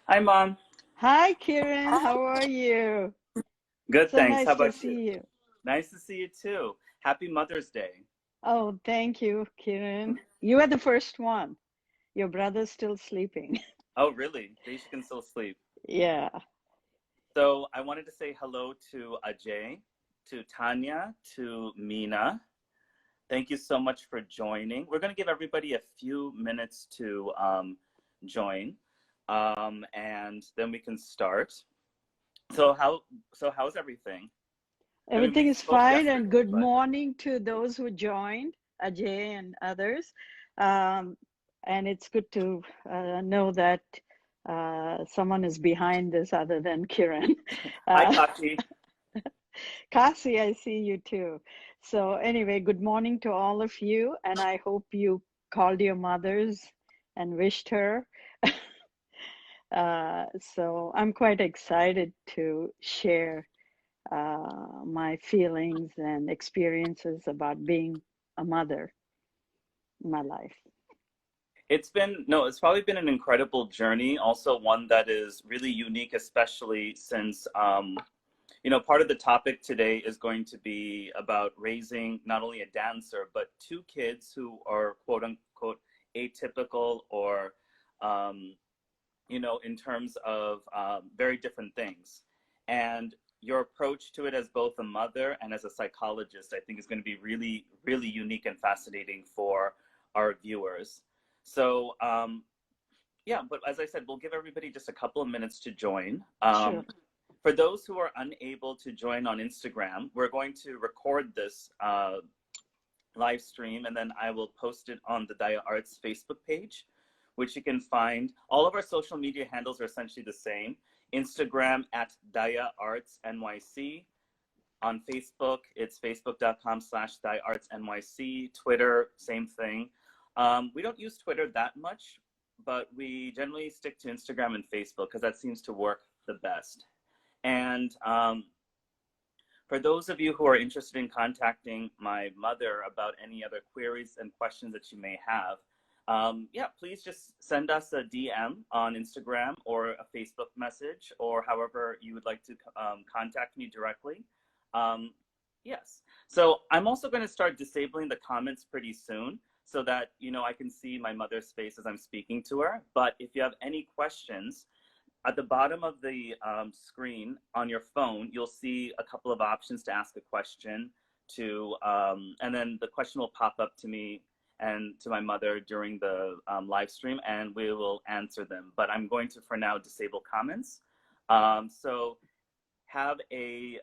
Hi, Mom. Hi, Kiran. How are you? Good, So thanks. How nice to about you? see you. Nice to see you too. Happy Mother's Day. Oh, thank you, Kiran. You are the first one. Your brother's still sleeping. Oh, really? Daisha can still sleep. Yeah, So I wanted to say hello to Ajay, to Tanya, to Mina. Thank you so much for joining. We're going to give everybody a few minutes to join, and then we can start. So how's everything? I mean, everything we is spoke fine. And yesterday, good but morning to those who joined, Ajay and others. Um, and it's good to know that someone is behind this other than Kiran. hi, Uh, Kashi. Kasi, I see you too. So anyway, good morning to all of you, and I hope you called your mothers and wished her. So I'm quite excited to share my feelings and experiences about being a mother in my life. It's probably been an incredible journey, also one that is really unique, especially since, part of the topic today is going to be about raising not only a dancer, but two kids who are quote unquote atypical or, um, in terms of very different things. And your approach to it as both a mother and as a psychologist, I think, is going to be really, really unique and fascinating for our viewers. So, yeah, but as I said, we'll give everybody just a couple of minutes to join. Sure. For those who are unable to join on Instagram, we're going to record this live stream, and then I will post it on the Daya Arts Facebook page, which you can find. All of our social media handles are essentially the same. Instagram at Daya Arts NYC. On Facebook, it's facebook.com/DayaArtsNYC. Twitter, same thing. We don't use Twitter that much, but we generally stick to Instagram and Facebook because that seems to work the best. And for those of you who are interested in contacting my mother about any other queries and questions that you may have, yeah, please just send us a DM on Instagram or a Facebook message or however you would like to contact me directly. Um, yes. So I'm also going to start disabling the comments pretty soon so that, I can see my mother's face as I'm speaking to her. But if you have any questions, at the bottom of the screen on your phone, you'll see a couple of options to ask a question and then the question will pop up to me and to my mother during the live stream, and we will answer them. But I'm going to, for now, disable comments. So have a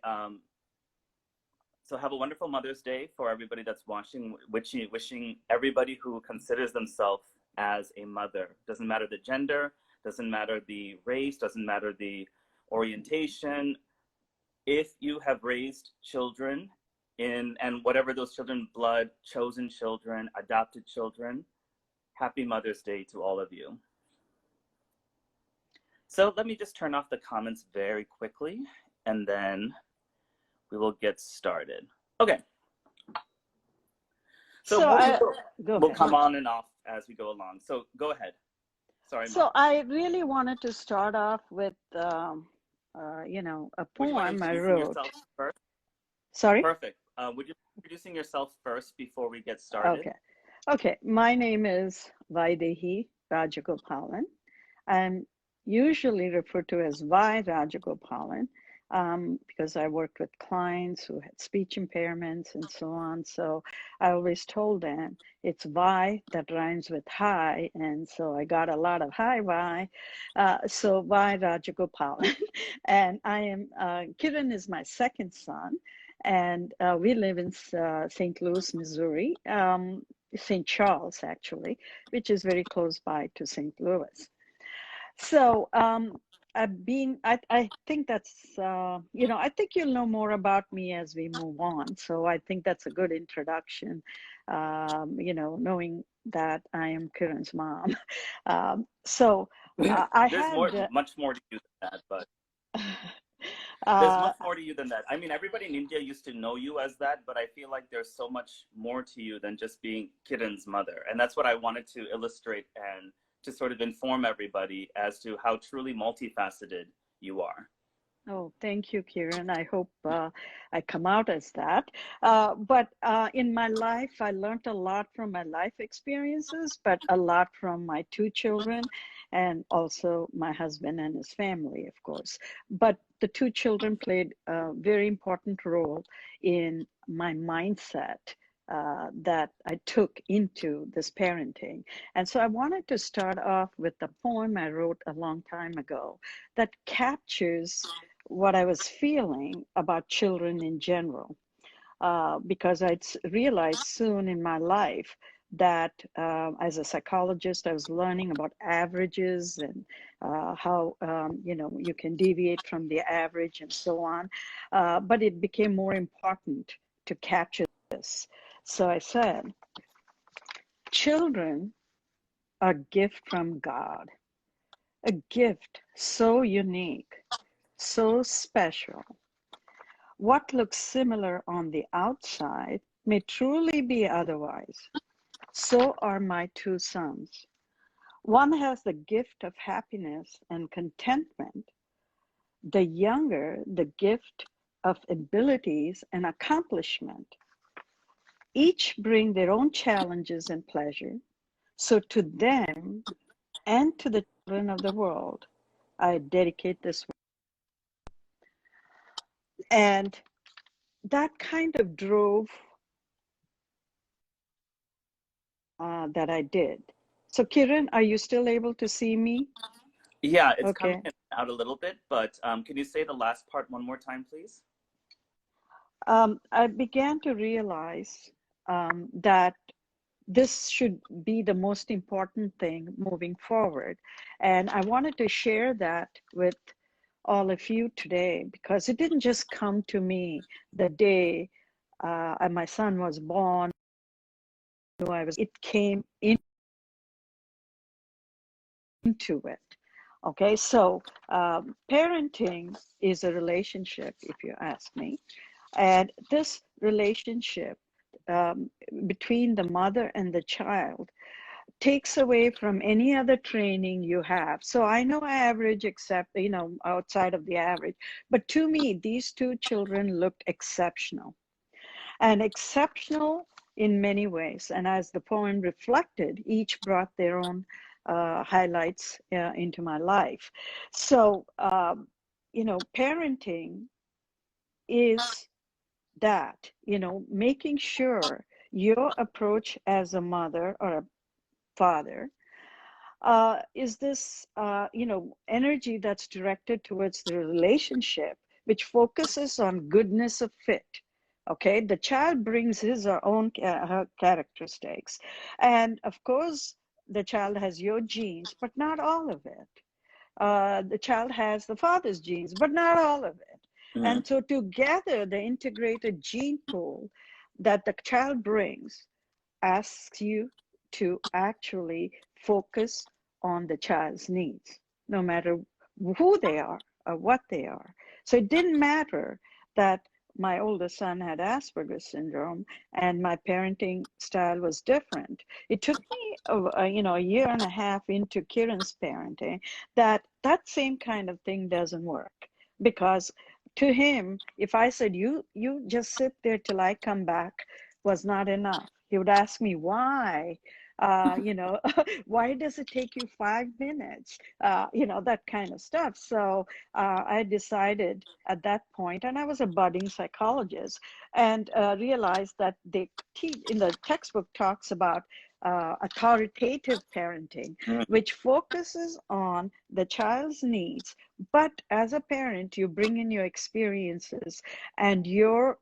have a wonderful Mother's Day for everybody that's watching. Wishing everybody who considers themselves as a mother. Doesn't matter the gender, doesn't matter the race, doesn't matter the orientation. If you have raised children and whatever those children, blood, chosen children, adopted children, happy Mother's Day to all of you. So let me just turn off the comments very quickly, and then we will get started. Okay. So So I go we'll ahead. come on and off as we go along. So go ahead. Sorry, Mom. So I really wanted to start off with, a Would you mind poem I introducing wrote. yourself first? Sorry? Perfect. Would you mind introducing yourself first before we get started? Okay. Okay. My name is Vaidehi Rajagopalan. I'm usually referred to as Y Rajagopalan because I worked with clients who had speech impairments and so on. So I always told them it's Y that rhymes with hi. And so I got a lot of hi, Y. So Y Rajagopalan. And Kiran is my second son. And we live in St. Louis, Missouri, St. Charles, actually, which is very close by to St. Louis. So I think that's, I think you'll know more about me as we move on. So I think that's a good introduction, knowing that I am Kiran's mom. I There's had, much more to you than that, but there's uh, much more to you than that. I mean, everybody in India used to know you as that, but I feel like there's so much more to you than just being Kiran's mother. And that's what I wanted to illustrate and to sort of inform everybody as to how truly multifaceted you are. Oh, thank you, Kieran. I hope I come out as that. But in my life, I learned a lot from my life experiences, but a lot from my two children and also my husband and his family, of course. But the two children played a very important role in my mindset. That I took into this parenting. And so I wanted to start off with the poem I wrote a long time ago that captures what I was feeling about children in general, because I'd realized soon in my life that as a psychologist, I was learning about averages and how you can deviate from the average and so on. But it became more important to capture this. So I said, children are a gift from God, a gift so unique, so special. What looks similar on the outside may truly be otherwise. So are my two sons. One has the gift of happiness and contentment, the younger, the gift of abilities and accomplishment. Each bring their own challenges and pleasure. So to them and to the children of the world, I dedicate this. And that kind of drove that I did. So, Kiran, are you still able to see me? Yeah, it's coming Okay. out a little bit, but can you say the last part one more time, please? I began to realize that this should be the most important thing moving forward. And I wanted to share that with all of you today because it didn't just come to me the day my son was born. It came into it. Okay, so parenting is a relationship, if you ask me. And this relationship between the mother and the child takes away from any other training you have. So I know average, except, outside of the average. But to me, these two children looked exceptional and exceptional in many ways. And as the poem reflected, each brought their own highlights into my life. So, parenting is that, making sure your approach as a mother or a father is this, energy that's directed towards the relationship, which focuses on goodness of fit. Okay, the child brings his or own her characteristics, and of course, the child has your genes, but not all of it. The child has the father's genes, but not all of it. Mm-hmm. And so, together, the integrated gene pool that the child brings asks you to actually focus on the child's needs, no matter who they are or what they are. So it didn't matter that my oldest son had Asperger's syndrome and my parenting style was different. It took me, a year and a half into Kiran's parenting that same kind of thing doesn't work because to him, if I said you just sit there till I come back was not enough. He would ask me why. Why does it take you 5 minutes? That kind of stuff. So I decided at that point, and I was a budding psychologist, and realized that they teach in the textbook talks about authoritative parenting, which focuses on the child's needs. But as a parent, you bring in your experiences and your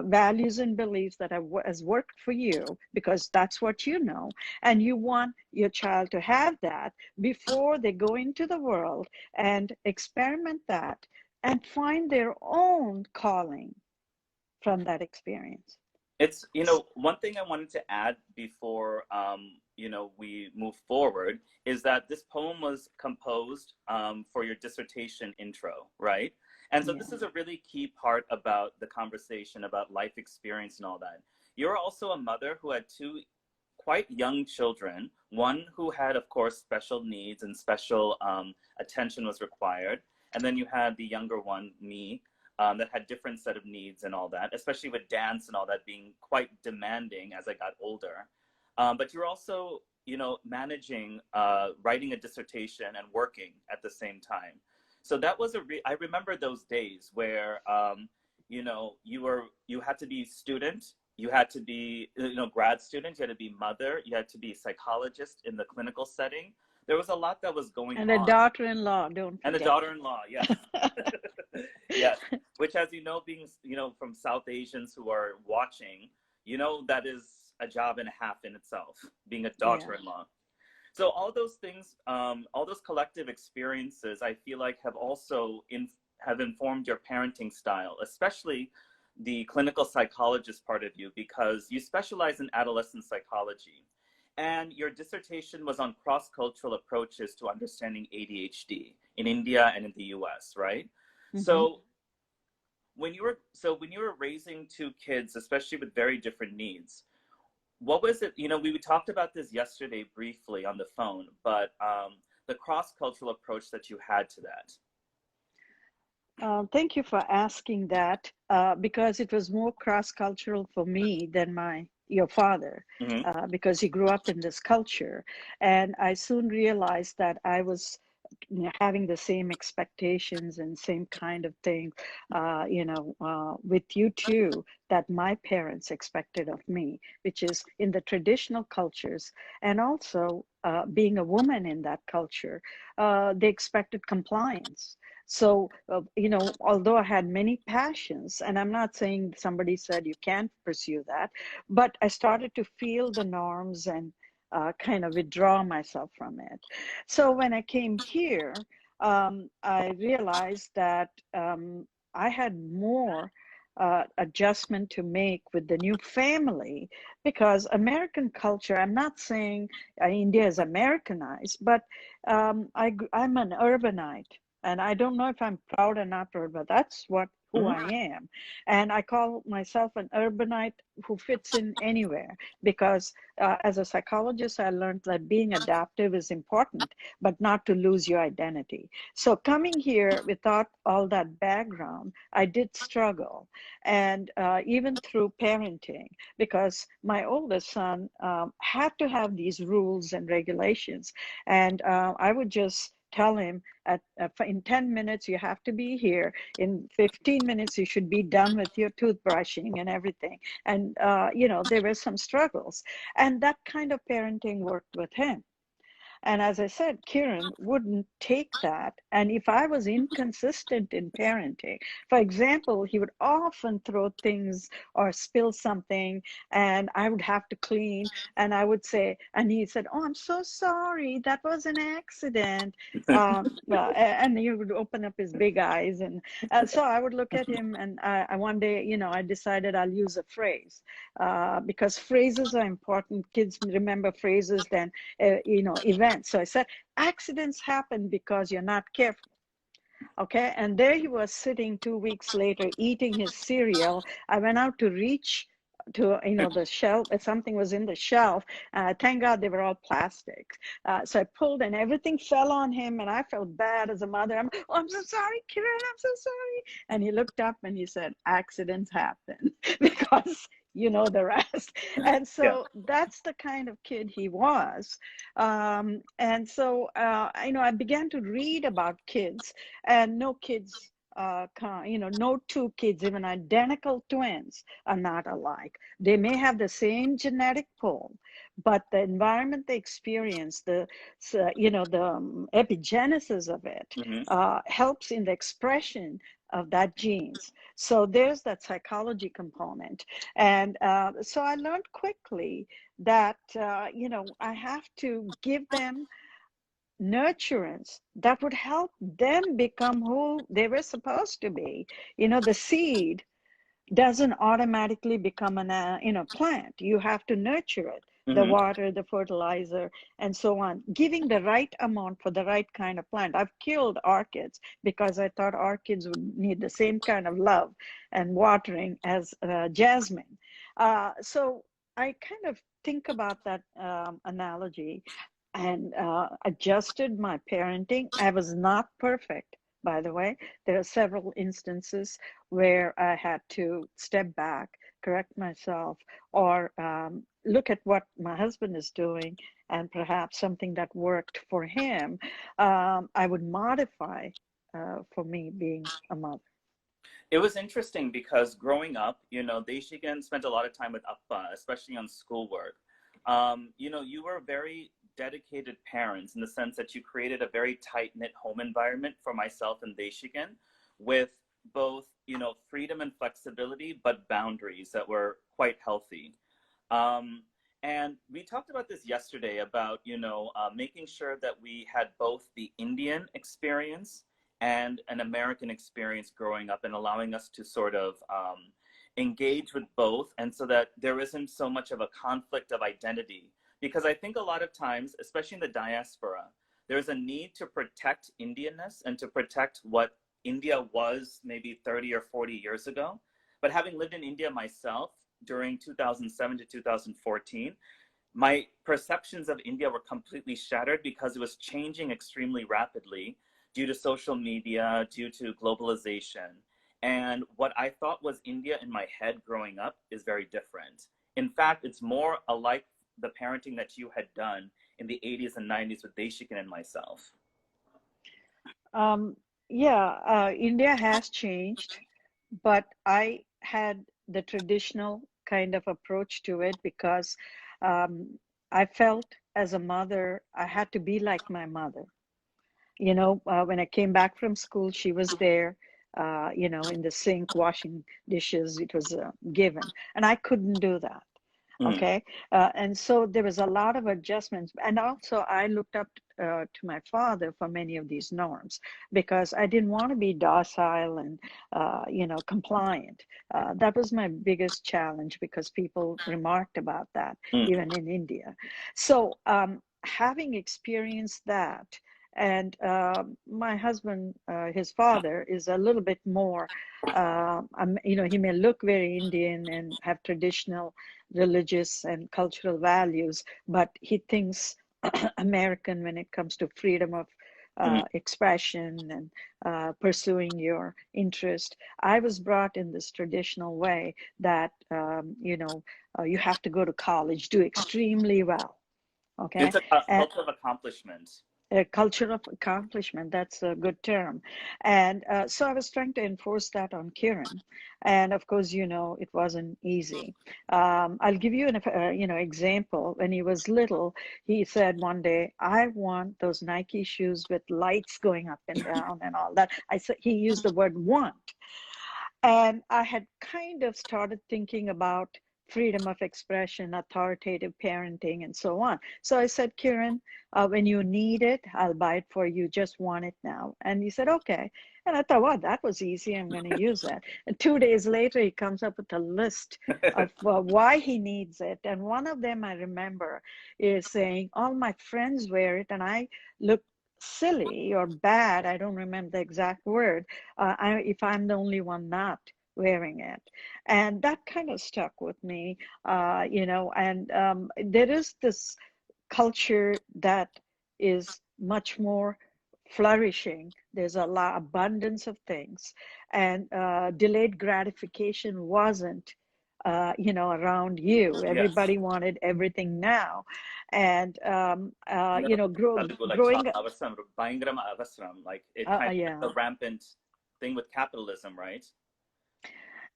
values and beliefs that has worked for you because that's what you know, and you want your child to have that before they go into the world and experiment that and find their own calling from that experience. It's, one thing I wanted to add before, we move forward is that this poem was composed for your dissertation intro, right? And so this Yeah. is a really key part about the conversation about life experience and all that. You're also a mother who had two quite young children, one who had, of course, special needs and special attention was required. And then you had the younger one, me, that had different set of needs and all that, especially with dance and all that being quite demanding as I got older. But you're also, managing, writing a dissertation and working at the same time. So that was I remember those days where, you had to be student, you had to be, grad student, you had to be mother, you had to be psychologist in the clinical setting. There was a lot that was going And a on. daughter-in-law, don't And a forget. daughter-in-law, yes. Yes, which, as you know, being, from South Asians who are watching, that is a job and a half in itself, being a Yeah. daughter-in-law. So all those things, all those collective experiences, I feel like have also have informed your parenting style, especially the clinical psychologist part of you, because you specialize in adolescent psychology. And your dissertation was on cross-cultural approaches to understanding ADHD in India and in the US, right? Mm-hmm. So when you were raising two kids, especially with very different needs, what was it? We talked about this yesterday briefly on the phone, but the cross-cultural approach that you had to that. Thank you for asking that, because it was more cross-cultural for me than your father, Mm-hmm. because he grew up in this culture. And I soon realized that I was having the same expectations and same kind of thing, with you too, that my parents expected of me, which is in the traditional cultures. And also, being a woman in that culture, they expected compliance. So, although I had many passions, and I'm not saying somebody said you can't pursue that, but I started to feel the norms and kind of withdraw myself from it. So when I came here, I realized that I had more adjustment to make with the new family, because American culture, I'm not saying India is Americanized, but I'm an urbanite. And I don't know if I'm proud or not proud, but that's who I Mm-hmm. am. And I call myself an urbanite who fits in anywhere, because as a psychologist, I learned that being adaptive is important, but not to lose your identity. So coming here without all that background, I did struggle. And even through parenting, because my oldest son had to have these rules and regulations. And I would just tell him in 10 minutes you have to be here, in 15 minutes you should be done with your toothbrushing and everything. And there were some struggles, and that kind of parenting worked with him. And as I said, Kieran wouldn't take that. And if I was inconsistent in parenting, for example, he would often throw things or spill something, and I would have to clean. And I would say, and he said, "Oh, I'm so sorry. That was an accident." And he would open up his big eyes. And so I would look at him, and one day, I decided I'll use a phrase, because phrases are important. Kids remember phrases than events. So I said, accidents happen because you're not careful. Okay. And there he was sitting 2 weeks later eating his cereal. I went out to reach to the shelf. Something was in the shelf. Thank God they were all plastic. So I pulled and everything fell on him, and I felt bad as a mother. I'm so sorry, Kieran, I'm so sorry. And he looked up and he said, accidents happen, because the rest. And Yeah. so that's the kind of kid he was. And so I began to read about kids, and no kids no two kids, even identical twins, are not alike. They may have the same genetic pool, but the environment they experience, the epigenesis of it, Mm-hmm. helps in the expression of that genes. So there's that psychology component. And so I learned quickly that, I have to give them nurturance that would help them become who they were supposed to be. The seed doesn't automatically become an plant. You have to nurture it, the Mm-hmm. water, the fertilizer, and so on, giving the right amount for the right kind of plant. I've killed orchids because I thought orchids would need the same kind of love and watering as jasmine. So I kind of think about that analogy and adjusted my parenting. I was not perfect, by the way. There are several instances where I had to step back, correct myself, or look at what my husband is doing and perhaps something that worked for him, I would modify for me being a mother. It was interesting because growing up, Deshigan spent a lot of time with Appa, especially on schoolwork. You were very dedicated parents in the sense that you created a very tight knit home environment for myself and Deshigan with both, freedom and flexibility, but boundaries that were quite healthy. Um, and we talked about this yesterday about, making sure that we had both the Indian experience and an American experience growing up and allowing us to sort of engage with both. And so that there isn't so much of a conflict of identity. Because I think a lot of times, especially in the diaspora, there's a need to protect Indianness and to protect what India was maybe 30 or 40 years ago. But having lived in India myself during 2007 to 2014, my perceptions of India were completely shattered because it was changing extremely rapidly due to social media, due to globalization. And what I thought was India in my head growing up is very different. In fact, it's more alike the parenting that you had done in the 80s and 90s with Deshikan and myself. Um, yeah, India has changed, but I had the traditional kind of approach to it because I felt as a mother, I had to be like my mother. When I came back from school, she was there, in the sink washing dishes. It was given, and I couldn't do that. Mm, Okay. And so there was a lot of adjustments. And also, I looked up to my father for many of these norms because I didn't want to be docile and, compliant. That was my biggest challenge because people remarked about that, mm, even in India. So, having experienced that, and my husband, his father, is a little bit more, he may look very Indian and have traditional religious and cultural values, but he thinks American when it comes to freedom of mm. expression and pursuing your interest. I was brought in this traditional way that, you have to go to college, do extremely well. Okay. It's a And culture of accomplishment. a culture of accomplishment, that's a good term. And so I was trying to enforce that on Kieran, and of course, it wasn't easy. I'll give you an example. When he was little, he said one day, I want those Nike shoes with lights going up and down and all that. I said, he used the word want. And I had kind of started thinking about freedom of expression, authoritative parenting, and so on. So I said, Kieran, when you need it, I'll buy it for you. Just want it now. And he said, okay. And I thought, wow, that was easy. I'm going to use that. And 2 days later, he comes up with a list of why he needs it. And one of them I remember is saying, all my friends wear it, and I look silly or bad. I don't remember the exact word if I'm the only one not wearing it. And that kind of stuck with me, and there is this culture that is much more flourishing. There's a lot abundance of things, and delayed gratification wasn't around you. Yes. Everybody wanted everything now. And growing up, Like it kind of yeah. the rampant thing with capitalism, right?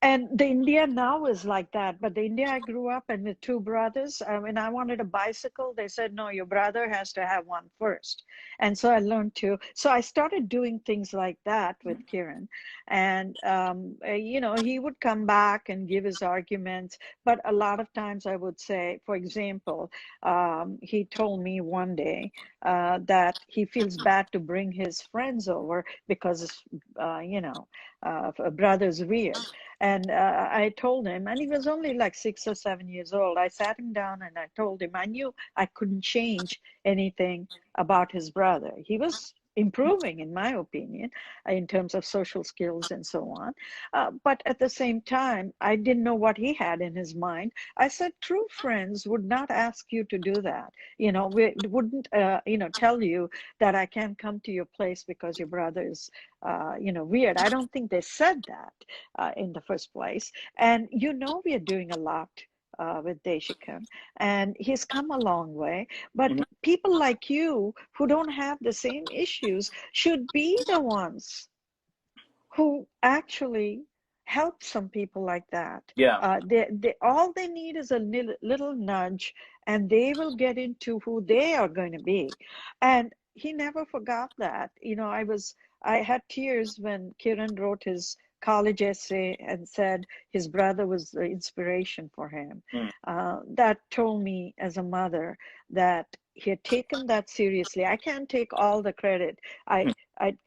And the India now is like that. But the India I grew up in with two brothers, when I wanted a bicycle, they said, no, your brother has to have one first. And so I learned to. So I started doing things like that with Kiran. And, he would come back and give his arguments. But a lot of times I would say, for example, he told me one day that he feels bad to bring his friends over because, brother's weird. And I told him, and he was only like 6 or 7 years old. I sat him down and I told him I knew I couldn't change anything about his brother. He was improving, in my opinion, in terms of social skills and so on. But at the same time, I didn't know what he had in his mind. I said, true friends would not ask you to do that. We wouldn't, tell you that I can't come to your place because your brother is, weird. I don't think they said that in the first place. And we are doing a lot with Deshikan, and he's come a long way. But Mhm. people like you who don't have the same issues should be the ones who actually help some people like that. Yeah. All they need is a little nudge, and they will get into who they are going to be. And he never forgot that. I had tears when Kiran wrote his college essay and said his brother was the inspiration for him. Mm. That told me as a mother that he had taken that seriously. I can't take all the credit. I Mm.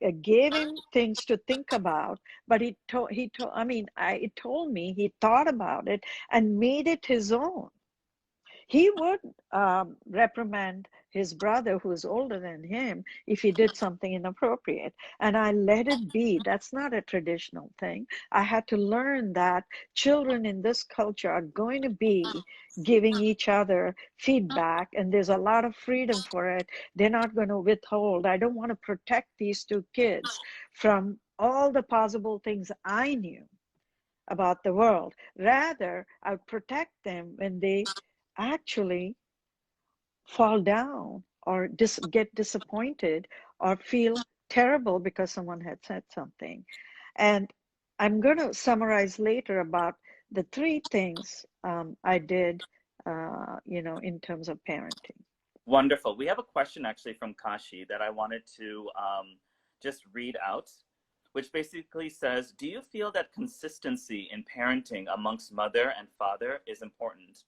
I gave him things to think about, but it told me he thought about it and made it his own. He would reprimand his brother, who is older than him, if he did something inappropriate. And I let it be. That's not a traditional thing. I had to learn that children in this culture are going to be giving each other feedback, and there's a lot of freedom for it. They're not going to withhold. I don't want to protect these two kids from all the possible things I knew about the world. Rather, I would protect them when they actually fall down or get disappointed or feel terrible because someone had said something. And I'm going to summarize later about the three things I did, in terms of parenting. Wonderful. We have a question actually from Kashi that I wanted to just read out, which basically says, do you feel that consistency in parenting amongst mother and father is important?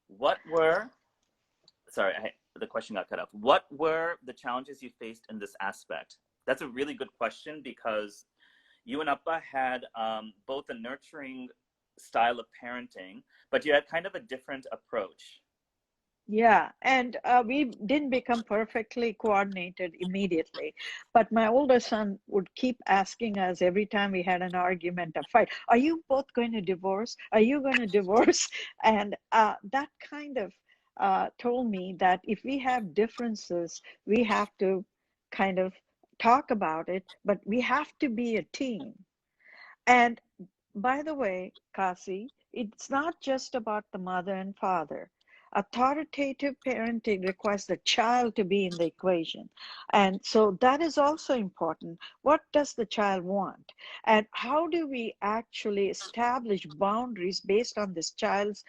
What were, sorry, the question got cut off. What were the challenges you faced in this aspect? That's a really good question because you and Appa had both a nurturing style of parenting, but you had kind of a different approach. Yeah, and we didn't become perfectly coordinated immediately. But my older son would keep asking us every time we had an argument, a fight, are you both going to divorce? Are you going to divorce? And that kind of told me that if we have differences, we have to kind of talk about it, but we have to be a team. And by the way, Kasi, it's not just about the mother and father. Authoritative parenting requires the child to be in the equation. And so that is also important. What does the child want? And how do we actually establish boundaries based on this child's,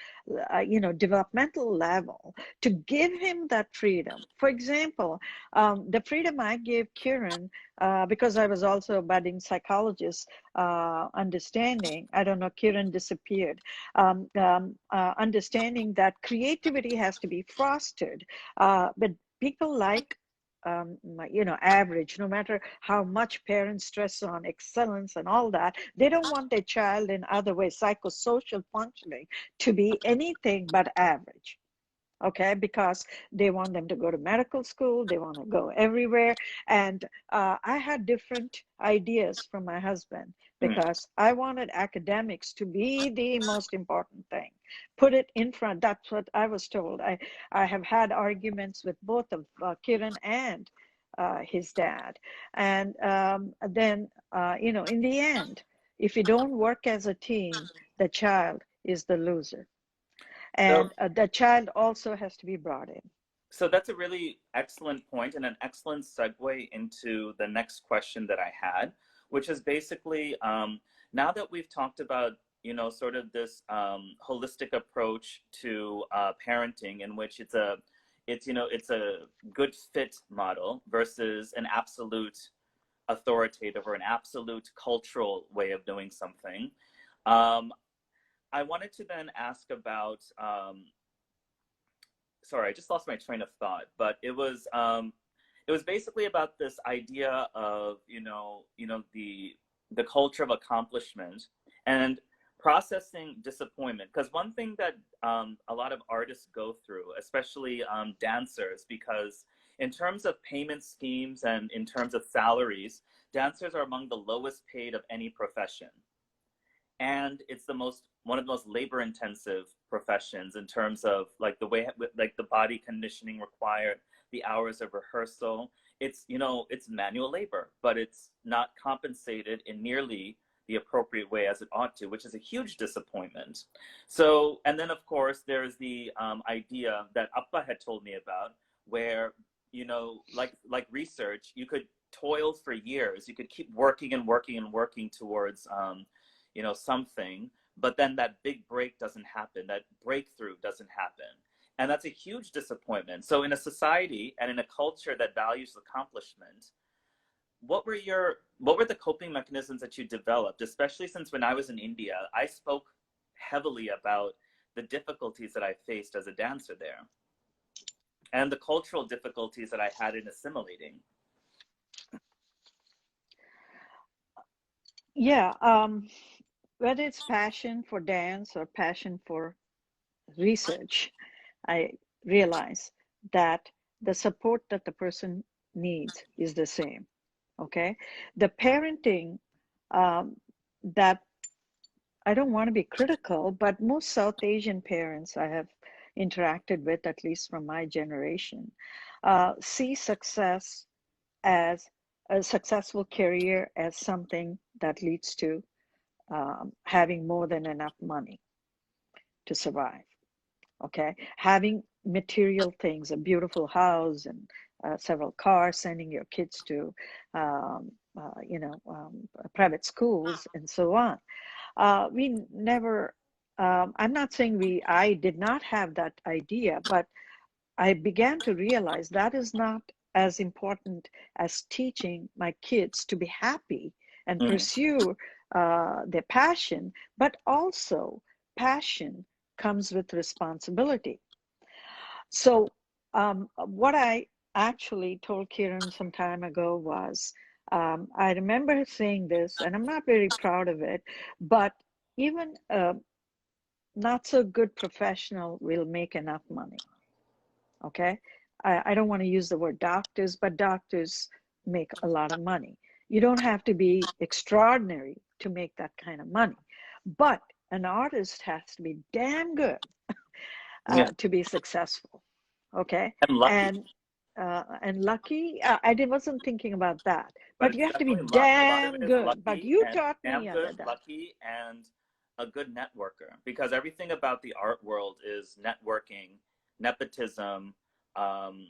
developmental level to give him that freedom? For example, the freedom I gave Kieran, because I was also a budding psychologist, understanding, I don't know, Kiran disappeared, understanding that creativity has to be fostered. But people like, average, no matter how much parents stress on excellence and all that, they don't want their child in other ways, psychosocial functioning, to be anything but average. Okay, because they want them to go to medical school, they want to go everywhere. And I had different ideas from my husband Mm. because I wanted academics to be the most important thing. Put it in front. That's what I was told. I have had arguments with both of Kiran and his dad. And then, in the end, if you don't work as a team, the child is the loser. So And the child also has to be brought in. So that's a really excellent point and an excellent segue into the next question that I had, which is basically now that we've talked about, sort of this holistic approach to parenting, in which it's a good fit model versus an absolute authoritative or an absolute cultural way of doing something. Um, I wanted to then ask about sorry, I just lost my train of thought, but it was basically about this idea of the culture of accomplishment and processing disappointment. Because one thing that a lot of artists go through, especially dancers, because In terms of payment schemes and in terms of salaries, dancers are among the lowest paid of any profession. And it's the most one of the most labor intensive professions in terms of like the way like the body conditioning required, the hours of rehearsal. It's, you know, it's manual labor, but it's not compensated in nearly the appropriate way as it ought to, which is a huge disappointment. So, and then of course there's the idea that Appa had told me about, where, you know, like research, you could toil for years, you could keep working and working and working towards you know, something, but then that big break doesn't happen, that breakthrough doesn't happen. And that's a huge disappointment. So in a society and in a culture that values accomplishment, what were the coping mechanisms that you developed, especially since when I was in India, I spoke heavily about the difficulties that I faced as a dancer there and the cultural difficulties that I had in assimilating. Yeah, whether it's passion for dance or passion for research, I realize that the support that the person needs is the same. Okay. The parenting that I don't want to be critical, but most South Asian parents I have interacted with, at least from my generation, see success as a successful career as something that leads to having more than enough money to survive. Okay, having material things, a beautiful house and several cars, sending your kids to private schools and so on. We never, I'm not saying I did not have that idea, but I began to realize that is not as important as teaching my kids to be happy and Mm. pursue their passion, but also passion comes with responsibility. So, what I actually told Kiran some time ago was, I remember saying this, and I'm not very proud of it, but even a not so good professional will make enough money. Okay. I don't want to use the word doctors, but doctors make a lot of money. You don't have to be extraordinary to make that kind of money. But an artist has to be damn good Yeah, to be successful. Okay. and lucky, And lucky, wasn't thinking about that. but But you it's have to be definitely luck. A lot of it damn is good. But lucky you and taught damn me good, under that. lucky, and a good networker, because everything about the art world is networking, nepotism, um,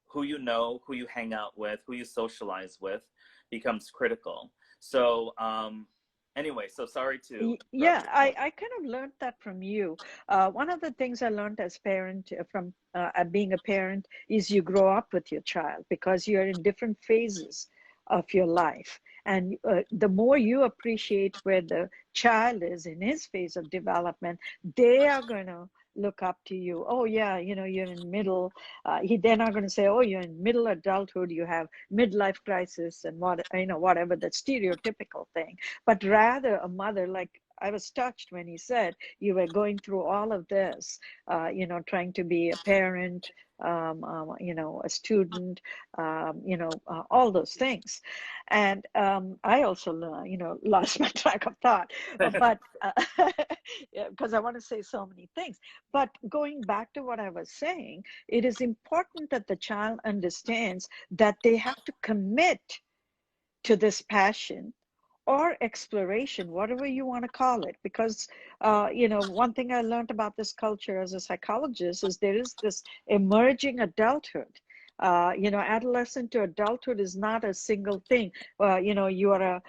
who you know, who you hang out with, who you socialize with becomes critical. So, anyway, so sorry to interrupt Yeah, your point. I kind of learned that from you. One of the things I learned as parent from being a parent is you grow up with your child because you're in different phases of your life. And the more you appreciate where the child is in his phase of development, they are going to look up to you. Oh, yeah, you're in middle. They're not going to say, oh, you're in middle adulthood, you have midlife crisis and whatever the stereotypical thing, but rather a mother. Like I was touched when he said you were going through all of this, trying to be a parent, a student, all those things. And I also, lost my track of thought, but because I want to say so many things. But going back to what I was saying, it is important that the child understands that they have to commit to this passion or exploration, whatever you want to call it. Because, one thing I learned about this culture as a psychologist is there is this emerging adulthood. Adolescent to adulthood is not a single thing. You are a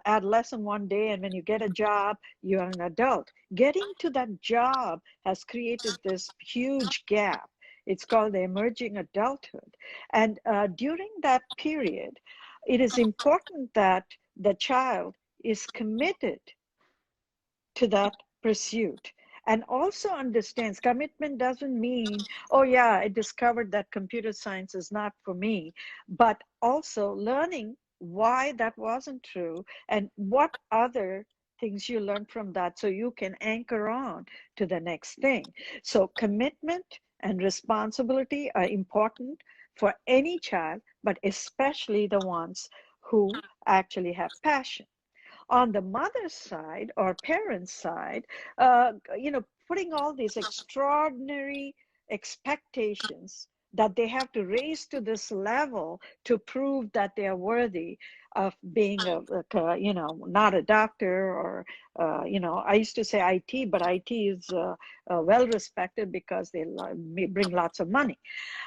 adolescent one day, and when you get a job, you are an adult. Getting to that job has created this huge gap. It's called the emerging adulthood. And during that period, it is important that the child is committed to that pursuit and also understands commitment doesn't mean, oh, yeah, I discovered that computer science is not for me, but also learning why that wasn't true and what other things you learn from that so you can anchor on to the next thing. So, commitment and responsibility are important for any child, but especially the ones who actually have passion. On the mother's side or parents' side, putting all these extraordinary expectations that they have to raise to this level to prove that they are worthy of being not a doctor or, I used to say IT, but IT is well respected because they bring lots of money.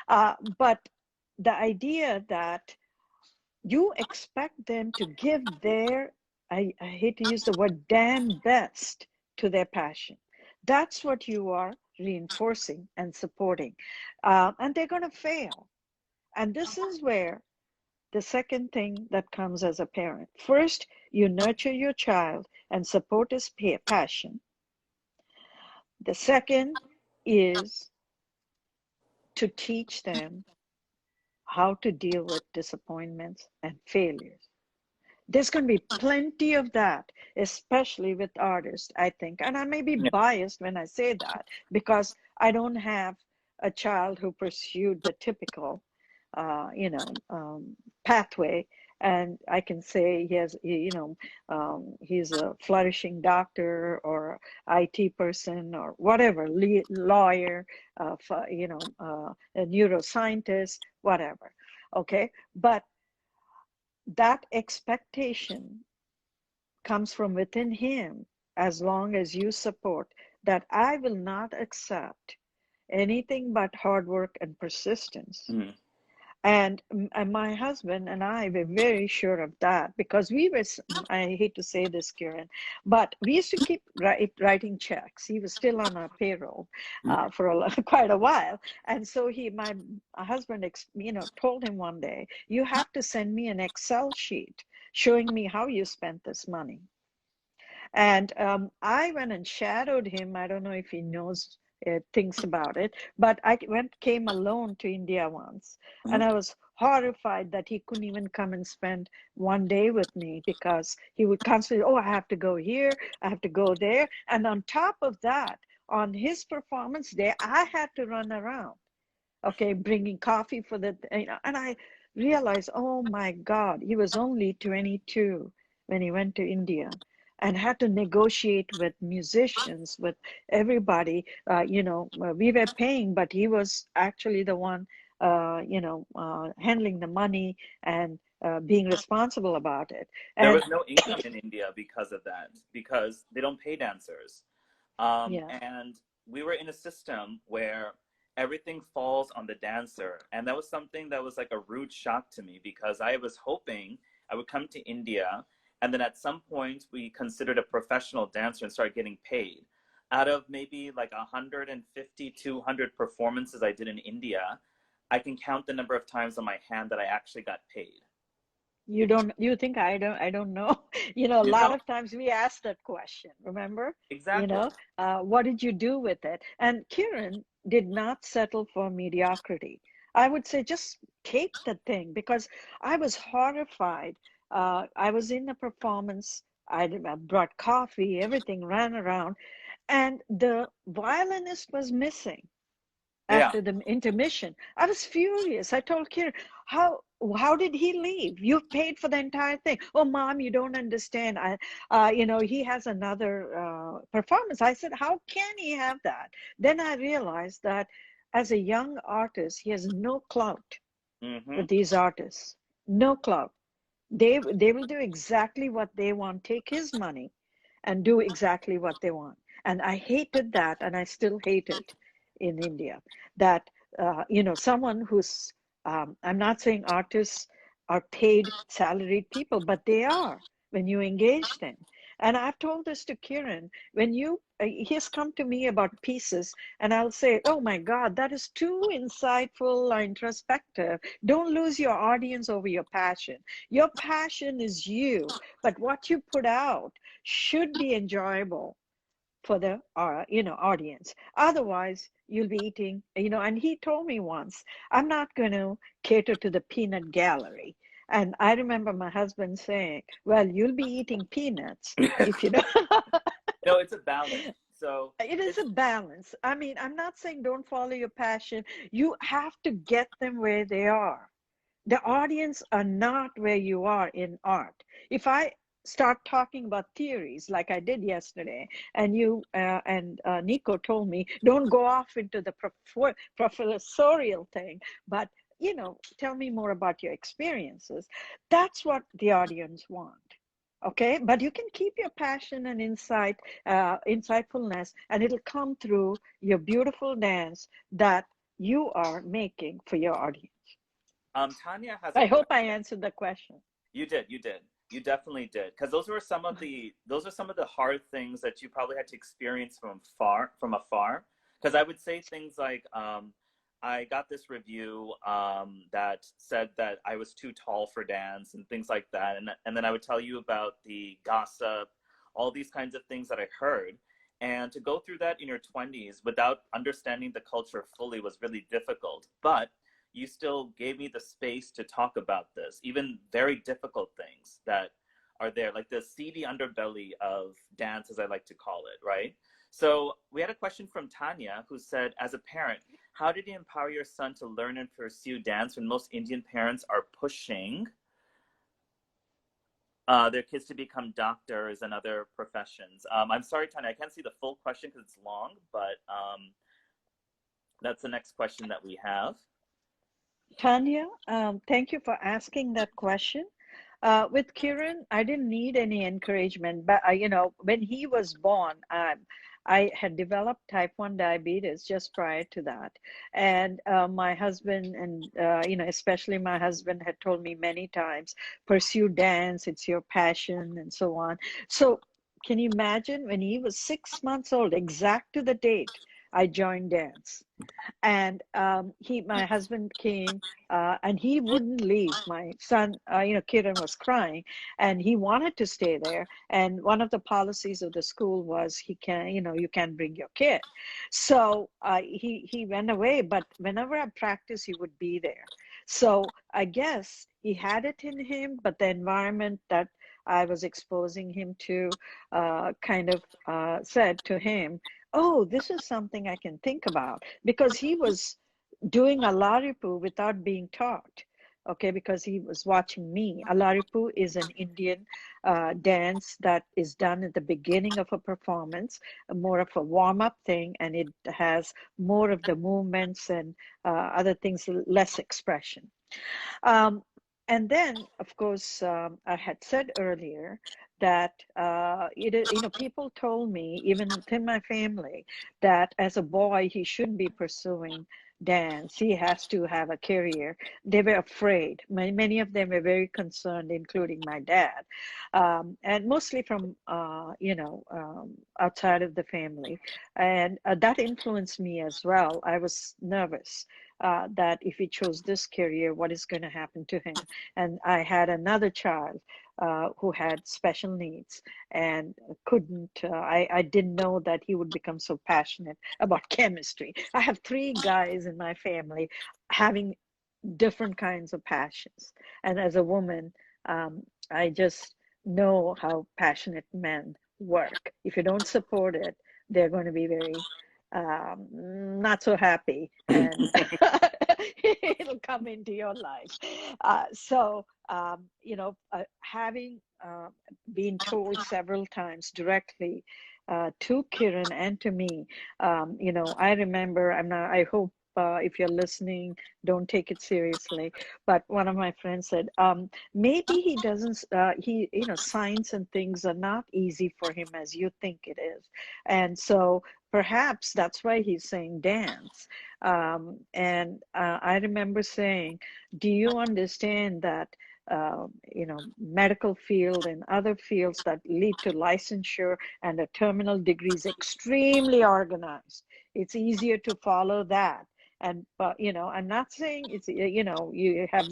But the idea that you expect them to give their, I hate to use the word damn best to their passion. That's what you are reinforcing and supporting. And they're going to fail. And this is where the second thing that comes as a parent. First, you nurture your child and support his passion. The second is to teach them how to deal with disappointments and failures. There's going to be plenty of that, especially with artists, I think. And I may be Yeah. biased when I say that because I don't have a child who pursued the typical, pathway. And I can say he's a flourishing doctor or IT person or whatever, lawyer, a neuroscientist, whatever. Okay, but that expectation comes from within him as long as you support that I will not accept anything but hard work and persistence. Mm-hmm. And my husband and I were very sure of that because we were, I hate to say this, Kieran, but we used to keep writing checks. He was still on our payroll for quite a while. And so my husband, told him one day, you have to send me an Excel sheet showing me how you spent this money. And I went and shadowed him. I don't know if he knows thinks about it, but I came alone to India once, and I was horrified that he couldn't even come and spend one day with me because he would constantly, oh, I have to go here, I have to go there, and on top of that, on his performance day, I had to run around, okay, bringing coffee for and I realized, oh my God, he was only 22 when he went to India and had to negotiate with musicians, with everybody. We were paying, but he was actually the one, handling the money and being responsible about it. There And was no income in India because of that, because they don't pay dancers. yeah, And we were in a system where everything falls on the dancer. And that was something that was like a rude shock to me because I was hoping I would come to India and then at some point we considered a professional dancer and started getting paid. Out of maybe like 150, 200 performances I did in India, I can count the number of times on my hand that I actually got paid. you think I don't know? A You lot know, of times we ask that question, remember? exactly. What did you do with it? And Kieran did not settle for mediocrity. I would say just take the thing because I was horrified. I was in a performance. I brought coffee, everything ran around, and the violinist was missing Yeah. after the intermission. I was furious. I told Kieran, how did he leave? You've paid for the entire thing. Oh, Mom, you don't understand. He has another performance. I said, how can he have that? Then I realized that as a young artist, he has no clout Mm-hmm. with these artists. No clout. They will do exactly what they want. Take his money and do exactly what they want. And I hated that, and I still hate it in India. That someone who's I'm not saying artists are paid salaried people, but they are when you engage them. And I've told this to Kiran when he's come to me about pieces, and I'll say, "Oh my God, that is too insightful or introspective. Don't lose your audience over your passion. Your passion is you, but what you put out should be enjoyable for the audience. Otherwise you'll be eating, and he told me once, I'm not going to cater to the peanut gallery. And I remember my husband saying, well, you'll be eating peanuts if you don't. No, it's a balance. So It is it's a balance. I mean, I'm not saying don't follow your passion. You have to get them where they are. The audience are not where you are in art. If I start talking about theories like I did yesterday, and you and Nico told me, don't go off into the professorial thing, but tell me more about your experiences. That's what the audience want. Okay, but you can keep your passion and insightfulness, and it'll come through your beautiful dance that you are making for your audience. Tanya has a I hope I question. answered the question. You did, you did. You definitely did. Because those are some of the hard things that you probably had to experience from afar. Because I would say things like, I got this review that said that I was too tall for dance and things like that. And then I would tell you about the gossip, all these kinds of things that I heard. And to go through that in your 20s without understanding the culture fully was really difficult. But you still gave me the space to talk about this, even very difficult things that are there, like the seedy underbelly of dance, as I like to call it, right? So we had a question from Tanya who said, as a parent, how did you empower your son to learn and pursue dance when most Indian parents are pushing their kids to become doctors and other professions? I'm sorry, Tanya, I can't see the full question because it's long, but that's the next question that we have. Tanya, thank you for asking that question. With Kiran, I didn't need any encouragement, but when he was born, I had developed type 1 diabetes just prior to that. And my husband, and especially my husband, had told me many times, pursue dance, it's your passion, and so on. So, can you imagine when he was 6 months old, exact to the date, I joined dance. And my husband came, and he wouldn't leave. My son, Kiran was crying, and he wanted to stay there. And one of the policies of the school was you can't bring your kid. So he went away, but whenever I practiced, he would be there. So I guess he had it in him, but the environment that I was exposing him to kind of said to him, oh, this is something I can think about, because he was doing a laripu without being taught. Okay, because he was watching me. A laripu is an Indian dance that is done at the beginning of a performance, more of a warm-up thing, and it has more of the movements and other things, less expression. Um, and then, of course, I had said earlier that people told me, even within my family, that as a boy he shouldn't be pursuing dance. He has to have a career. They were afraid. Many of them were very concerned, including my dad, and mostly from outside of the family, and that influenced me as well. I was nervous that if he chose this career, what is going to happen to him? And I had another child who had special needs and couldn't, I didn't know that he would become so passionate about chemistry. I have three guys in my family having different kinds of passions. And as a woman, I just know how passionate men work. If you don't support it, they're going to be very not so happy, and it'll come into your life. Having been told several times directly to Kiran and to me, I remember, I hope if you're listening, don't take it seriously. But one of my friends said, maybe he doesn't, science and things are not easy for him as you think it is. And so perhaps that's why he's saying dance. And I remember saying, do you understand that medical field and other fields that lead to licensure and a terminal degree is extremely organized. It's easier to follow that. And but I'm not saying it's you have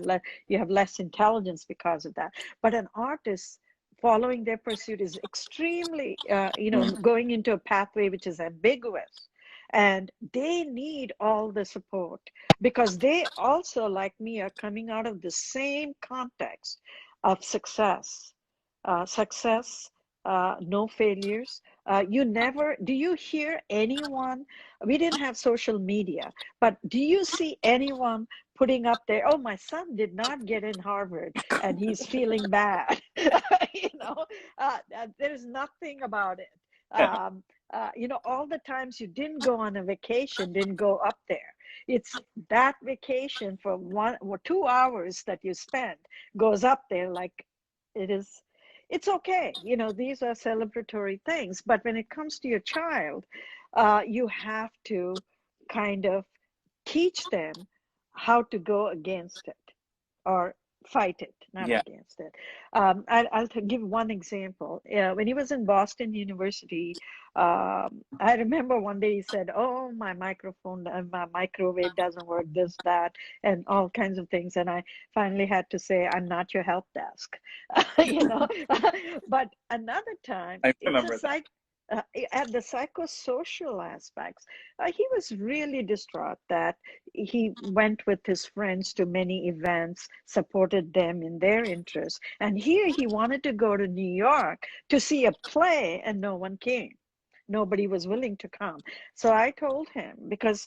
less intelligence because of that. But an artist following their pursuit is extremely going into a pathway which is ambiguous, and they need all the support because they also, like me, are coming out of the same context of success, no failures, You never, do you hear anyone? We didn't have social media, but do you see anyone putting up there, oh, my son did not get in Harvard and he's feeling bad? You know, there's nothing about it. All the times you didn't go on a vacation, didn't go up there. It's that vacation for 1 or 2 hours that you spend goes up there like it is. It's okay. These are celebratory things. But when it comes to your child, you have to kind of teach them how to go against it or fight it, not Yeah. against it. I'll give one example. When he was in Boston University, I remember one day he said, "Oh, my microphone, my microwave doesn't work, this, that, and all kinds of things." And I finally had to say, "I'm not your help desk," you know. But another time, I it's a remember that. psych. At the psychosocial aspects, he was really distraught that he went with his friends to many events, supported them in their interests. And here he wanted to go to New York to see a play, and no one came. Nobody was willing to come. So I told him, because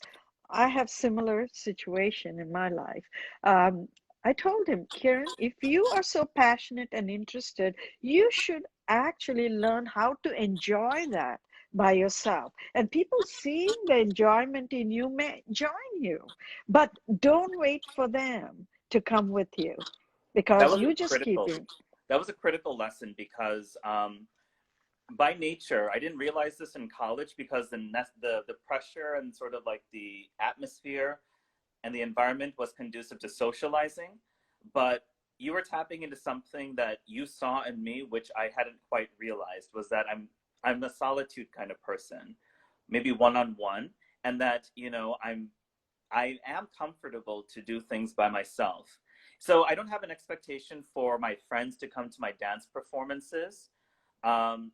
I have similar situation in my life. Um, I told him, Kiran, if you are so passionate and interested, you should actually learn how to enjoy that by yourself. And people seeing the enjoyment in you may join you, but don't wait for them to come with you That because was a you just keep critical doing. that was a critical lesson because by nature, I didn't realize this in college because the pressure and sort of like the atmosphere and the environment was conducive to socializing, but you were tapping into something that you saw in me, which I hadn't quite realized, was that I'm a solitude kind of person, maybe one on one, and that I am comfortable to do things by myself. So I don't have an expectation for my friends to come to my dance performances, um,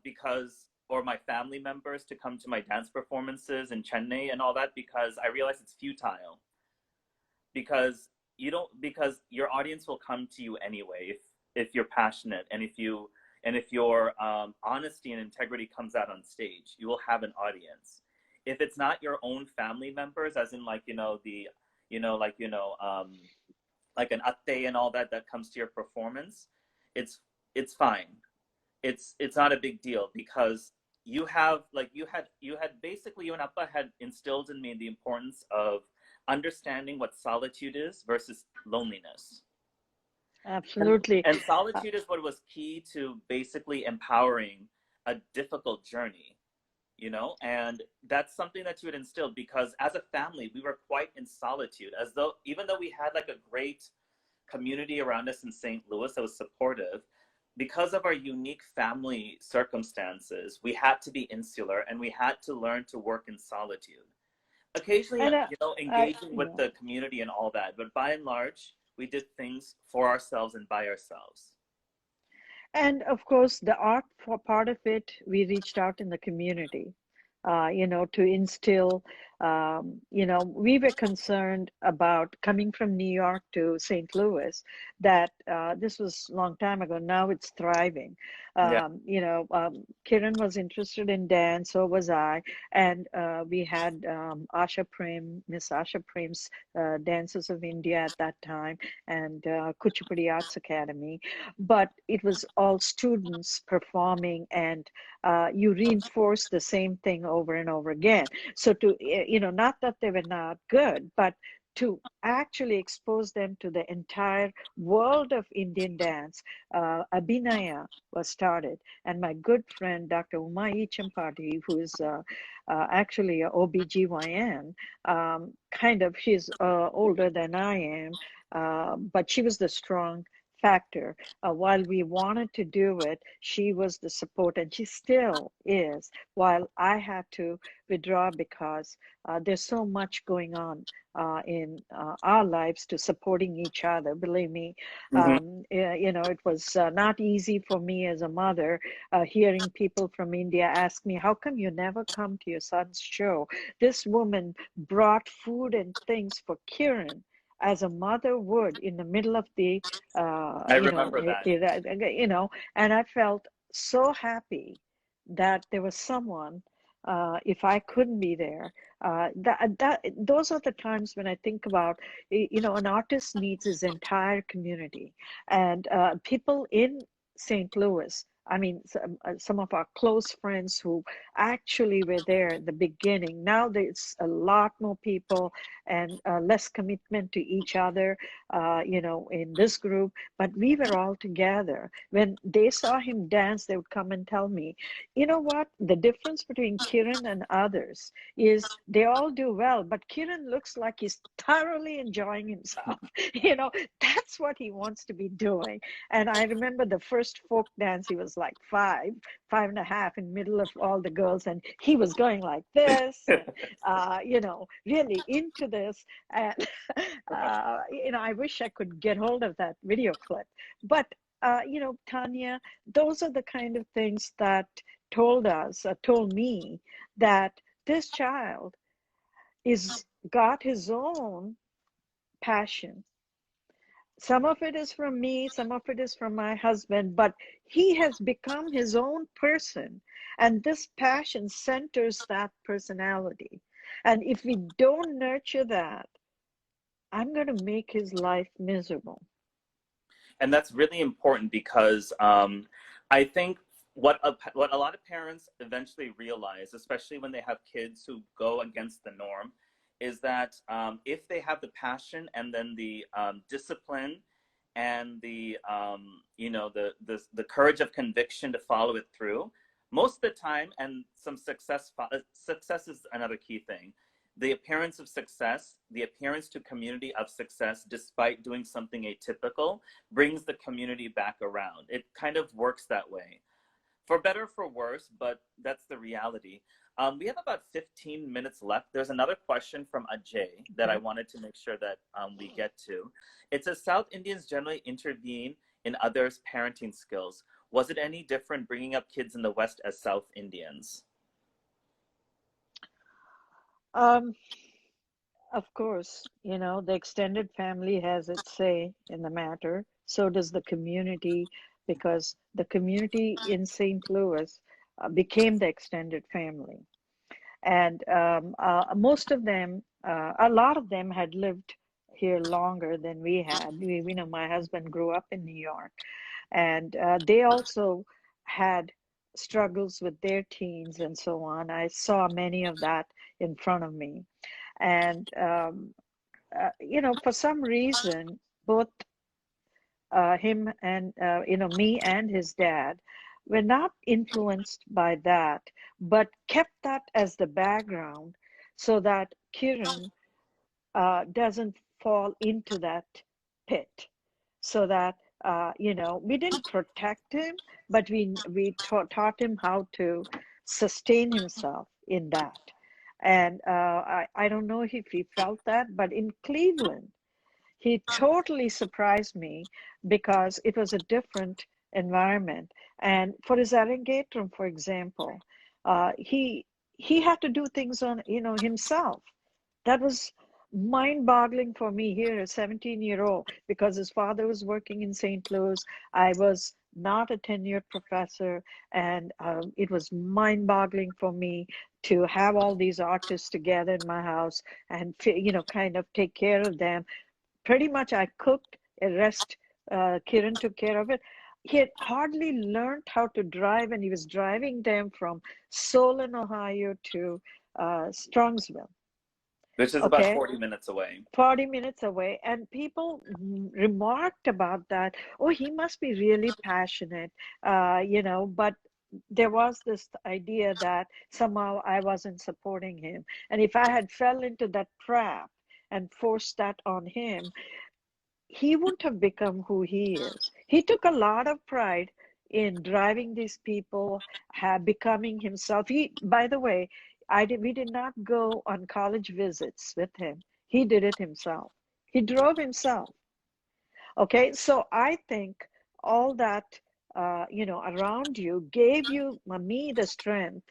because or my family members to come to my dance performances in Chennai and all that because I realize it's futile because you don't because your audience will come to you anyway if you're passionate and if your honesty and integrity comes out on stage, you will have an audience. If it's not your own family members, as in like the you know like you know like an atte and all that that comes to your performance, it's it's fine. It's not a big deal because you had basically you and Appa had instilled in me the importance of understanding what solitude is versus loneliness. and Absolutely. and Uh, solitude is what was key to basically empowering a difficult journey, and that's something that you had instilled because as a family we were quite in solitude, as though even though we had like a great community around us in St. Louis that was supportive, because of our unique family circumstances, we had to be insular and we had to learn to work in solitude. Occasionally, and I, engaging with yeah. the community and all that, but by and large, we did things for ourselves and by ourselves. And of course, the art for part of it, we reached out in the community, to instill. We were concerned about coming from New York to St. Louis, that this was a long time ago. Now it's thriving. Yeah. Kiran was interested in dance, so was I. And we had Miss Asha Prem's Dances of India at that time, and Kuchipudi Arts Academy, but it was all students performing, and you reinforce the same thing over and over again. So not that they were not good, but to actually expose them to the entire world of Indian dance, Abhinaya was started. And my good friend, Dr. Uma Champati, who is actually a OBGYN, she's older than I am, but she was the strong factor. While we wanted to do it, she was the support, and she still is, while I had to withdraw because there's so much going on in our lives to supporting each other. Believe me, Hmm. it was not easy for me as a mother, hearing people from India ask me, how come you never come to your son's show? This woman brought food and things for Kiran as a mother would in the middle of the I remember that. and I felt so happy that there was someone, if I couldn't be there, those are the times when I think about, an artist needs his entire community. And people in St. Louis, I mean, some of our close friends who actually were there at the beginning. Now there's a lot more people and less commitment to each other, in this group. But we were all together. When they saw him dance, they would come and tell me, you know what? The difference between Kiran and others is they all do well, but Kiran looks like he's thoroughly enjoying himself. You know, that's what he wants to be doing. And I remember the first folk dance, he was like 5.5 in the middle of all the girls, and he was going like this, and really into this. And I wish I could get hold of that video clip. But Tanya, those are the kind of things that told me that this child is got his own passion. Some of it is from me, some of it is from my husband, but he has become his own person. And this passion centers that personality. And if we don't nurture that, I'm going to make his life miserable. And that's really important because I think what a lot of parents eventually realize, especially when they have kids who go against the norm, is that if they have the passion and then the discipline and the the courage of conviction to follow it through, most of the time, and some success is another key thing. The appearance of success, the appearance to community of success, despite doing something atypical, brings the community back around. It kind of works that way, for better, for worse, but that's the reality. We have about 15 minutes left. There's another question from Ajay that I wanted to make sure that we get to. It says, South Indians generally intervene in others' parenting skills. Was it any different bringing up kids in the West as South Indians? Um, of course, the extended family has its say in the matter. So does the community, because the community in St. Louis became the extended family. And most of them, a lot of them had lived here longer than we had. My husband grew up in New York, and they also had struggles with their teens and so on. I saw many of that in front of me. And, for some reason, both him and, me and his dad were not influenced by that, but kept that as the background so that Kiran doesn't fall into that pit. So that, we didn't protect him, but we taught him how to sustain himself in that. And I don't know if he felt that, but in Cleveland, he totally surprised me because it was a different environment. And for his Arangetram, for example, he had to do things on himself. That was mind-boggling for me here, a 17-year-old, because his father was working in St. Louis. I was not a tenured professor, and it was mind-boggling for me to have all these artists together in my house and kind of take care of them. Pretty much I cooked, the rest Kiran took care of it. He had hardly learned how to drive, and he was driving them from Solon, Ohio to Strongsville. Which is about Okay, 40 minutes away. 40 minutes away. And people remarked about that. Oh, he must be really passionate, but there was this idea that somehow I wasn't supporting him. And if I had fell into that trap and forced that on him, he wouldn't have become who he is. He took a lot of pride in driving these people, becoming himself. By the way, we did not go on college visits with him. He did it himself. He drove himself. Okay, so I think all that, around you gave me the strength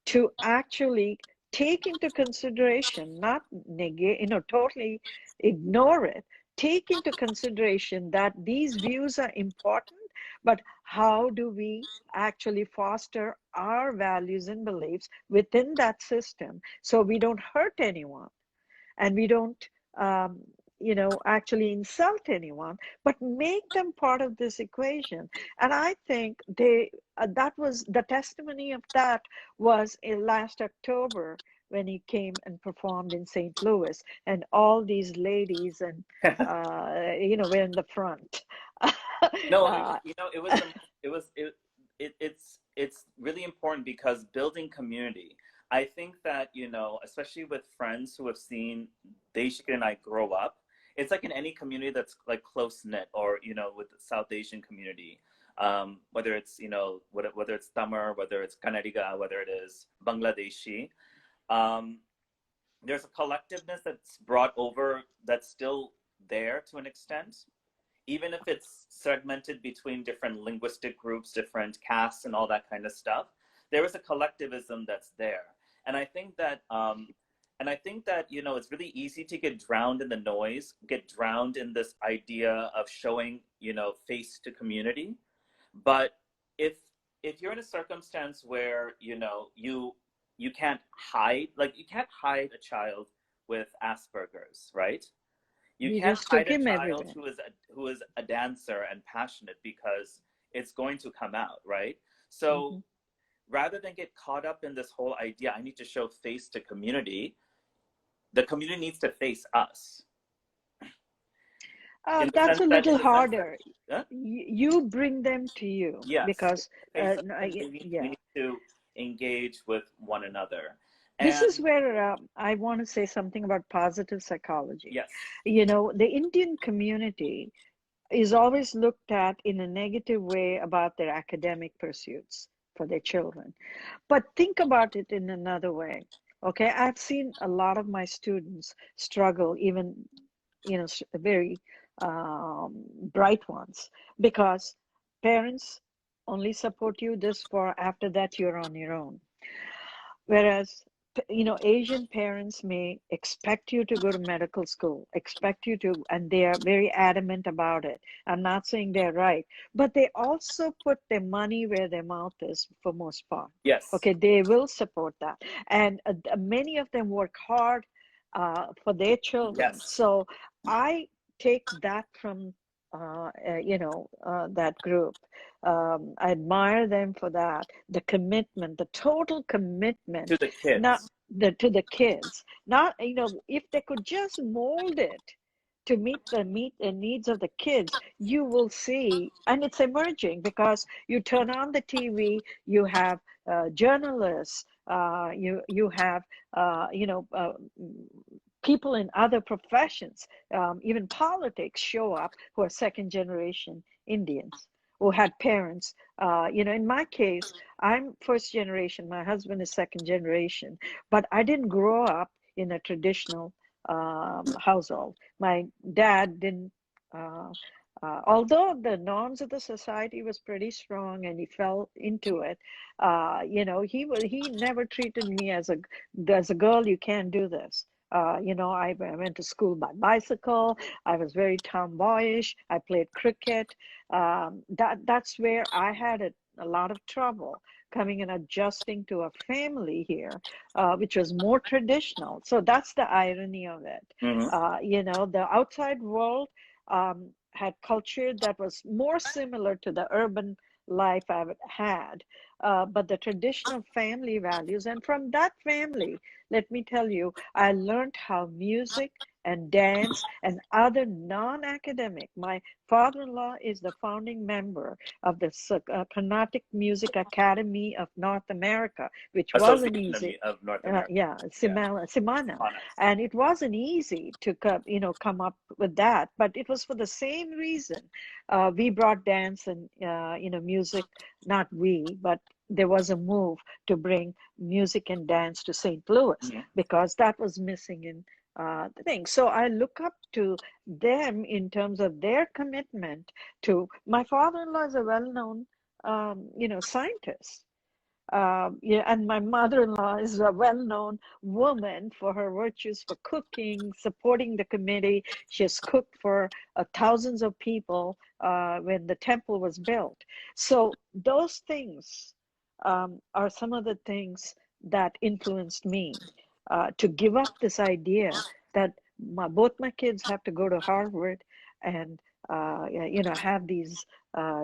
to actually take into consideration, not negate, totally ignore it. Take into consideration that these views are important, but how do we actually foster our values and beliefs within that system so we don't hurt anyone and we don't um, actually insult anyone, but make them part of this equation. And I think that was the testimony of that was in last October when he came and performed in St. Louis, and all these ladies and were in the front. No, uh, it was it was it's really important because building community. I think that, especially with friends who have seen Daishika and I grow up, it's like in any community that's like close knit, or with the South Asian community, whether it's whether it's Tamil, whether it's Kannadiga, whether it is Bangladeshi, um, there's a collectiveness that's brought over that's still there to an extent, even if it's segmented between different linguistic groups, different castes, and all that kind of stuff. There is a collectivism that's there, and I think that, it's really easy to get drowned in the noise, get drowned in this idea of showing, face to community. But if you're in a circumstance where you can't hide, like you can't hide a child with Asperger's, right? You you can't just hide took a him child everywhere. who is a dancer and passionate, because it's going to come out, right? So Hmm. rather than get caught up in this whole idea, I need to show face to community, the community needs to face us, in the That's sense a that, little harder. You bring them to you yes, because face us, and we yeah. need to engage with one another. This is And where I want to say something about positive psychology. yes, The Indian community is always looked at in a negative way about their academic pursuits for their children. But think about it in another way. Okay, I've seen a lot of my students struggle, even very bright ones, because parents only support you this far. After that, you're on your own. Whereas, Asian parents may expect you to go to medical school, expect you to, and they are very adamant about it. I'm not saying they're right, but they also put their money where their mouth is for most part. yes, Okay, they will support that. And many of them work hard for their children. yes, So I take that from, that group. I admire them for that, the commitment, the total to commitment, the not kids. to the kids. Not, if they could just mold it to meet the needs of the kids, you will see, and it's emerging because you turn on the TV, you have journalists, you have people in other professions, even politics show up who are second generation Indians who had parents. In my case, I'm first generation. My husband is second generation, but I didn't grow up in a traditional household. My dad didn't. Although the norms of the society was pretty strong and he fell into it, he never treated me as a girl. You can't do this. I went to school by bicycle. I was very tomboyish. I played cricket. That's where I had a lot of trouble coming and adjusting to a family here, which was more traditional. So that's the irony of it. Hmm. The outside world had culture that was more similar to the urban life I've had, but the traditional family values. And from that family, let me tell you, I learned how music and dance and other non-academic. My father-in-law is the founding member of the Carnatic Music Academy of North America, which wasn't Association easy. of North America. Yeah, Yeah, Simana, honest. and it wasn't easy to come up with that, but it was for the same reason. We brought dance and music, not we, but there was a move to bring music and dance to St. Louis Hmm. because that was missing in the thing. So I look up to them in terms of their commitment to. My father-in-law is a well-known, scientist. Yeah, and my mother-in-law is a well-known woman for her virtues for cooking, supporting the committee. She has cooked for thousands of people when the temple was built. So those things are some of the things that influenced me to give up this idea that both my kids have to go to Harvard and have these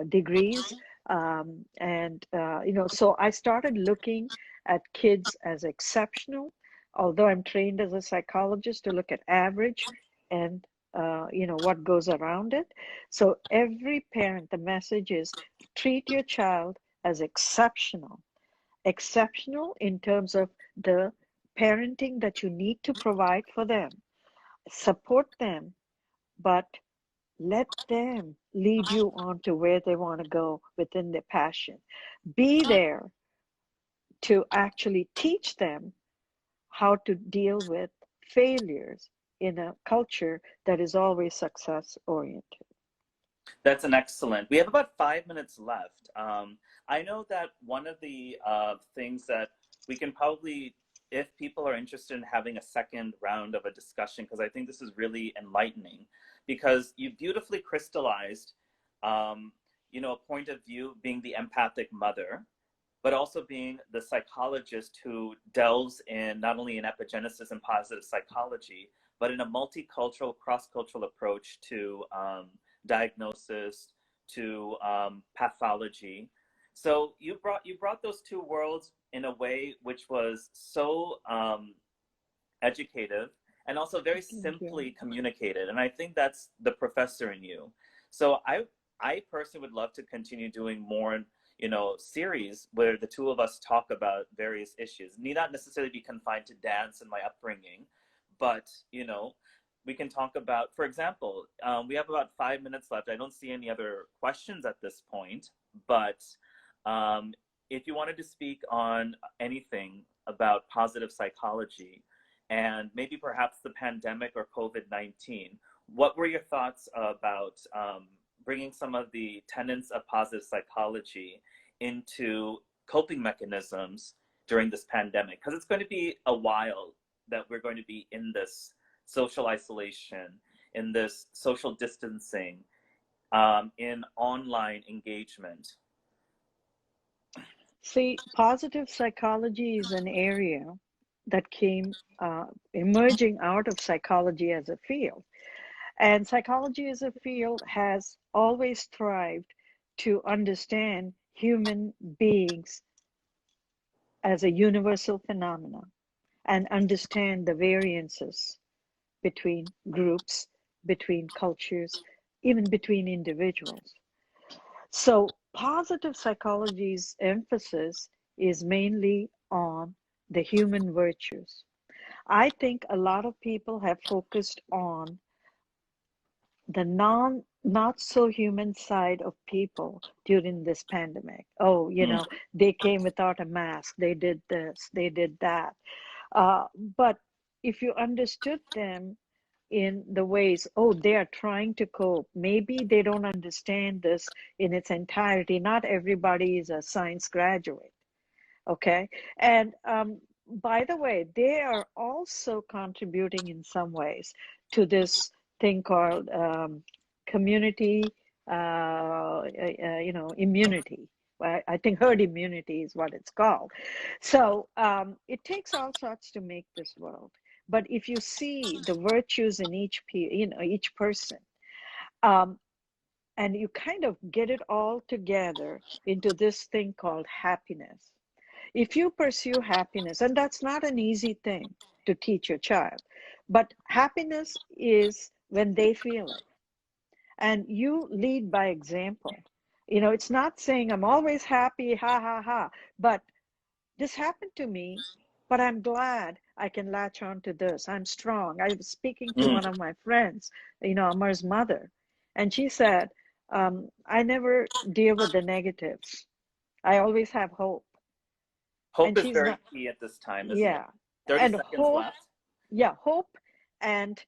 degrees. So I started looking at kids as exceptional, although I'm trained as a psychologist to look at average and what goes around it. So every parent, the message is treat your child as exceptional. Exceptional in terms of the parenting that you need to provide for them. Support them, but let them lead you on to where they want to go within their passion. Be there to actually teach them how to deal with failures in a culture that is always success oriented. That's an excellent. We have about 5 minutes left. I know that one of the things that we can probably, if people are interested in having a second round of a discussion, because I think this is really enlightening, because you beautifully crystallized, a point of view being the empathic mother, but also being the psychologist who delves in not only in epigenesis and positive psychology, but in a multicultural, cross-cultural approach to diagnosis, to pathology. So you brought those two worlds in a way which was so educative and also very Thank you. simply communicated. And I think that's the professor in you. So I personally would love to continue doing more, series where the two of us talk about various issues. Need not necessarily be confined to dance and my upbringing, but we can talk about, for example, we have about 5 minutes left. I don't see any other questions at this point, but if you wanted to speak on anything about positive psychology and maybe perhaps the pandemic or COVID-19, what were your thoughts about bringing some of the tenets of positive psychology into coping mechanisms during this pandemic? Because it's going to be a while that we're going to be in this social isolation, in this social distancing, in online engagement. See, positive psychology is an area that came emerging out of psychology as a field. And psychology as a field has always thrived to understand human beings as a universal phenomenon and understand the variances between groups, between cultures, even between individuals. So, positive psychology's emphasis is mainly on the human virtues. I think a lot of people have focused on the not so human side of people during this pandemic. Oh, Mm. they came without a mask, they did this, they did that. But if you understood them in the ways, oh, they are trying to cope, maybe they don't understand this in its entirety. Not everybody is a science graduate, okay? And by the way, they are also contributing in some ways to this thing called community, immunity. I think herd immunity is what it's called. So it takes all sorts to make this world. But if you see the virtues in each person, um, and you kind of get it all together into this thing called happiness. If you pursue happiness, and that's not an easy thing to teach your child, but happiness is when they feel it. And you lead by example. It's not saying I'm always happy, ha ha ha, but this happened to me, but I'm glad I can latch on to this. I'm strong. I was speaking to Mm. one of my friends, Amar's mother, and she said, I never deal with the negatives. I always have hope. Hope And is she's very not, key at this time, isn't it? yeah. 30 And seconds hope, left. yeah, hope and,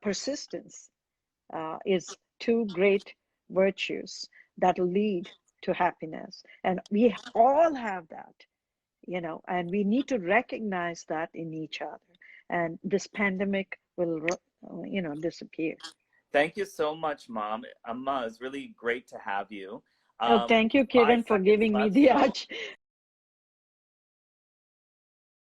persistence is two great virtues that lead to happiness. And we all have that, and we need to recognize that in each other. And this pandemic will, disappear. Thank you so much, Mom. Amma, it's really great to have you. Oh, thank you, Five Kiran, for seconds giving me left, the so